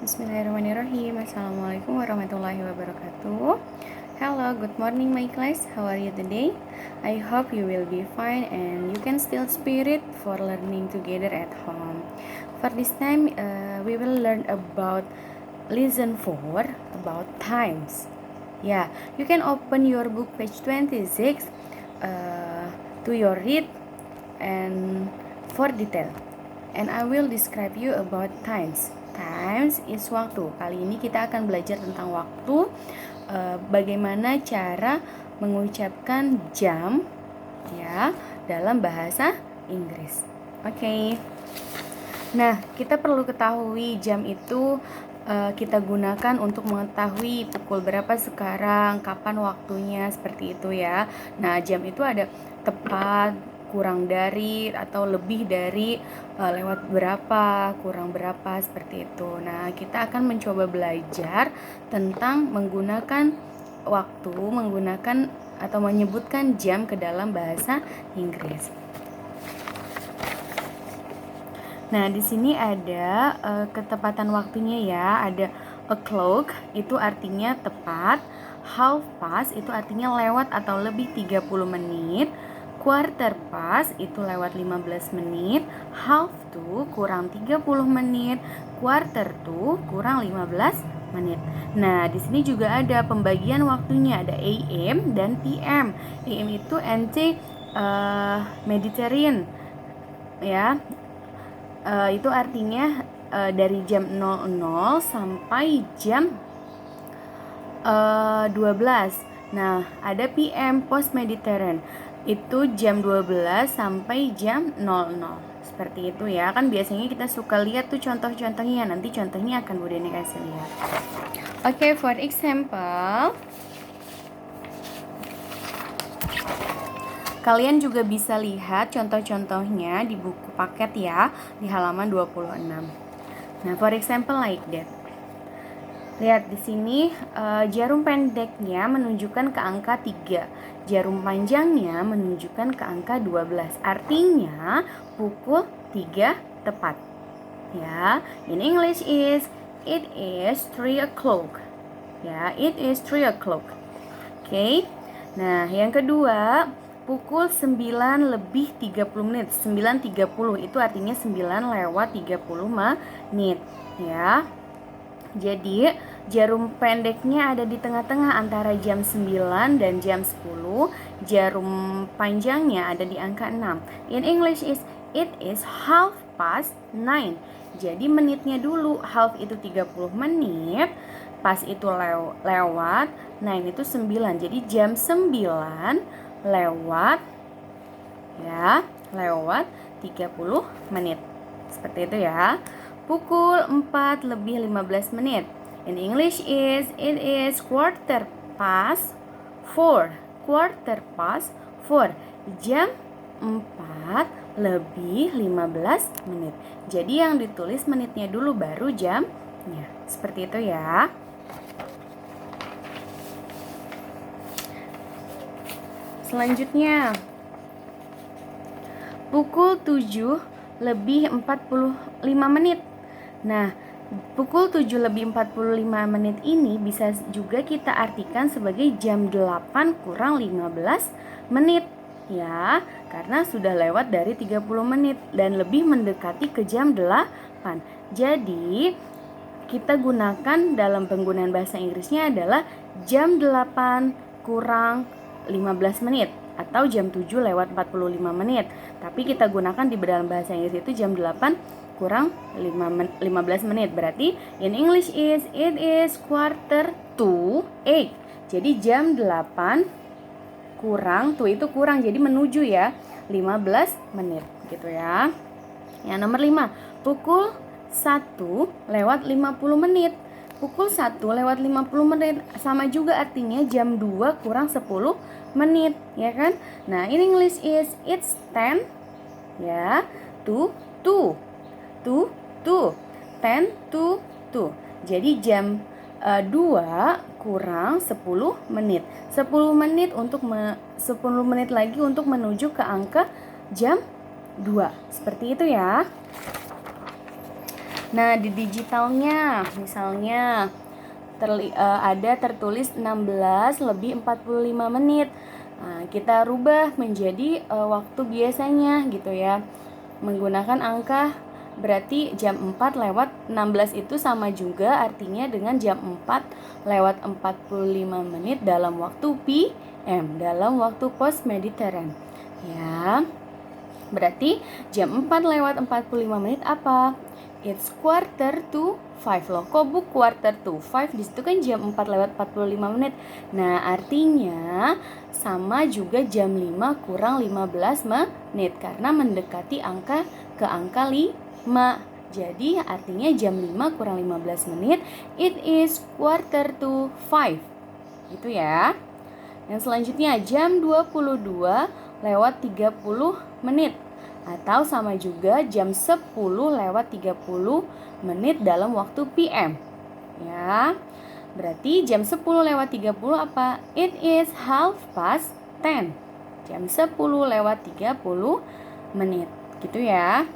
Bismillahirrahmanirrahim. Assalamualaikum warahmatullahi wabarakatuh. Hello, good morning my class. How are you today? I hope you will be fine and you can still spirit for learning together at home. For this time, we will learn about lesson 4 about times. Yeah, you can open your book page 26 to your read and for detail. And I will describe you about times. Times is waktu. Kali ini kita akan belajar tentang waktu, bagaimana cara mengucapkan jam ya dalam bahasa Inggris. Oke. Nah, kita perlu ketahui jam itu kita gunakan untuk mengetahui pukul berapa sekarang, kapan waktunya, seperti itu ya. Nah, jam itu ada tepat, kurang dari, atau lebih dari, lewat berapa, kurang berapa, seperti itu. Nah, kita akan mencoba belajar tentang menggunakan waktu, menggunakan atau menyebutkan jam ke dalam bahasa Inggris. Nah, di sini ada ketepatan waktunya ya. Ada o'clock itu artinya tepat, half past itu artinya lewat atau lebih 30 menit, quarter past itu lewat 15 menit, half to kurang 30 menit, quarter to kurang 15 menit. Nah, di sini juga ada pembagian waktunya, ada AM dan PM. AM itu NT Mediterranean ya. Itu artinya dari jam 00 sampai jam 12. Nah, ada PM Post Mediterranean. Itu jam 12 sampai jam 00. Seperti itu ya. Kan biasanya kita suka lihat tuh contoh-contohnya. Nanti contohnya akan Bu Deni kasih lihat. Oke, for example, kalian juga bisa lihat contoh-contohnya di buku paket ya, di halaman 26. Nah, for example like that. Lihat di sini, jarum pendeknya menunjukkan ke angka 3. Jarum panjangnya menunjukkan ke angka 12. Artinya pukul 3 tepat. Ya, in English it is 3 o'clock. Ya, it is 3 o'clock. Oke. Nah, yang kedua, pukul 9 lebih 30 menit. 9.30 itu artinya 9 lewat 30 menit ya. Jadi jarum pendeknya ada di tengah-tengah antara jam 9 dan jam 10. Jarum panjangnya ada di angka 6. In English it is half past 9. Jadi menitnya dulu, half itu 30 menit, pas itu lewat, 9 itu 9. Jadi jam 9 lewat ya, lewat 30 menit. Seperti itu ya. Pukul 4 lebih 15 menit. In English it is quarter past 4. Quarter past 4. Jam 4 lebih 15 menit. Jadi yang ditulis menitnya dulu baru jamnya. Seperti itu ya. Selanjutnya, pukul 7 lebih 45 menit. Nah, pukul 7 lebih 45 menit ini bisa juga kita artikan sebagai jam 8 kurang 15 menit ya, karena sudah lewat dari 30 menit dan lebih mendekati ke jam 8. Jadi, kita gunakan dalam penggunaan bahasa Inggrisnya adalah jam 8 kurang 15 menit atau jam 7 lewat 45 menit. Tapi kita gunakan di dalam bahasa Inggris itu jam 8 kurang 15 menit. Berarti in English it is quarter to 8. Jadi jam 8 kurang, tuh itu kurang, jadi menuju ya, 15 menit gitu ya. Yang nomor 5, pukul 1 lewat 50 menit. Pukul 1 lewat 50 menit sama juga artinya jam 2 kurang 10 menit, ya kan? Nah, in English it's 10 ya, to 10 to 2. Jadi jam 2 kurang 10 menit. 10 menit untuk 10 menit lagi untuk menuju ke angka jam 2. Seperti itu ya. Nah, di digitalnya misalnya ada tertulis 16 lebih 45 menit. Nah, kita rubah menjadi waktu biasanya gitu ya. Menggunakan angka, berarti jam 4 lewat 16 itu sama juga artinya dengan jam 4 lewat 45 menit dalam waktu PM, dalam waktu post Mediterranean. Ya. Berarti jam 4 lewat 45 menit apa? It's quarter to 5 loh. Kok bu quarter to 5? Disitu kan jam 4 lewat 45 menit. Nah, artinya sama juga jam 5 kurang 15 menit karena mendekati ke angka 5. Jadi artinya jam 5 kurang 15 menit, it is quarter to 5. Gitu ya. Yang selanjutnya jam 22 lewat 30 menit. Atau sama juga jam 10 lewat 30 menit dalam waktu PM. Ya. Berarti jam 10 lewat 30 apa? It is 10:30. Jam 10 lewat 30 menit. Gitu ya.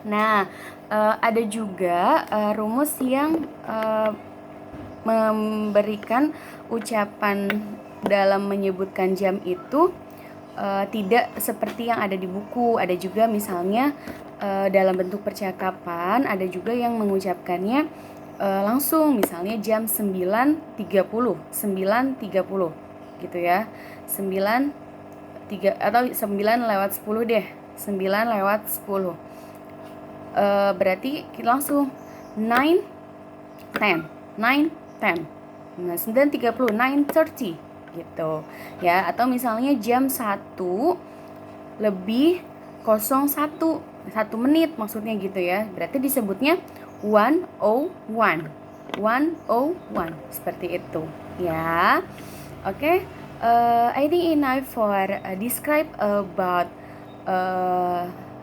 Nah, ada juga rumus yang memberikan ucapan dalam menyebutkan jam itu tidak seperti yang ada di buku. Ada juga misalnya dalam bentuk percakapan, ada juga yang mengucapkannya langsung, misalnya jam 9.30 gitu ya. 9.3 atau 9 lewat 10 deh. 9 lewat 10. Berarti kita langsung 9:10. 9:10. Nah, 9.30, 9:30 gitu ya. Atau misalnya jam 1 lebih 01, 1 menit maksudnya gitu ya. Berarti disebutnya 1:01. 1:01 seperti itu ya. Oke. I think enough for describe about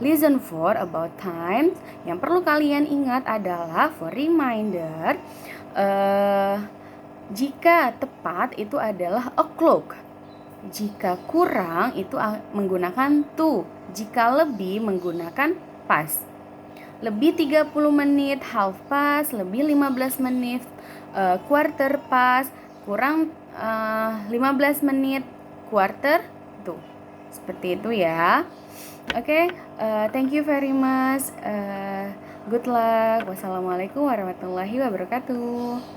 lesson 4 about time. Yang perlu kalian ingat adalah for reminder, jika tepat itu adalah o'clock. Jika kurang itu menggunakan to. Jika lebih menggunakan past. Lebih 30 menit half past, lebih 15 menit quarter past, kurang 15 menit quarter to. Seperti itu ya. Oke, thank you very much. Good luck. Wassalamualaikum warahmatullahi wabarakatuh.